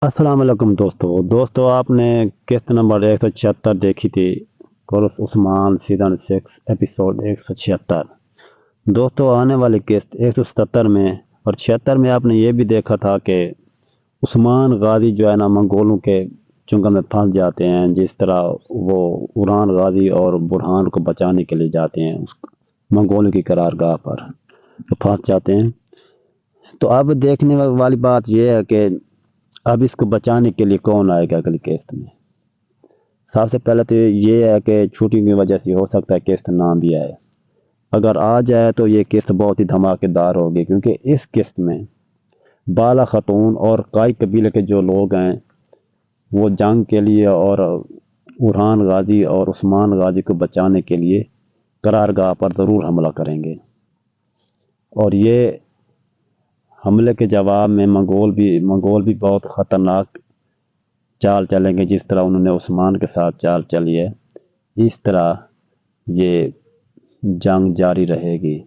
السلام علیکم دوستو آپ نے قسط نمبر 176 دیکھی تھی، کورس عثمان سیزن 6 ایپیسوڈ 176۔ دوستو آنے والی قسط 177 میں اور 76 میں آپ نے یہ بھی دیکھا تھا کہ عثمان غازی جو ہے نا منگولوں کے چنگل میں پھنس جاتے ہیں، جس طرح وہ عران غازی اور برہان کو بچانے کے لیے جاتے ہیں اس منگولوں کی قرارگاہ پر پھنس جاتے ہیں۔ تو اب دیکھنے والی بات یہ ہے کہ اب اس کو بچانے کے لیے کون آئے گا اگلی قسط میں۔ سب سے پہلے تو یہ ہے کہ چھٹی کی وجہ سے ہو سکتا ہے قسط نہ بھی آئے۔ اگر آ جائے تو یہ قسط بہت ہی دھماکے دار ہوگی، کیونکہ اس قسط میں بالا خاتون اور کائی قبیلے کے جو لوگ ہیں وہ جنگ کے لیے اور عران غازی اور عثمان غازی کو بچانے کے لیے قرارگاہ پر ضرور حملہ کریں گے، اور یہ حملے کے جواب میں منگول بھی بہت خطرناک چال چلیں گے، جس طرح انہوں نے عثمان کے ساتھ چال چلی ہے اس طرح یہ جنگ جاری رہے گی۔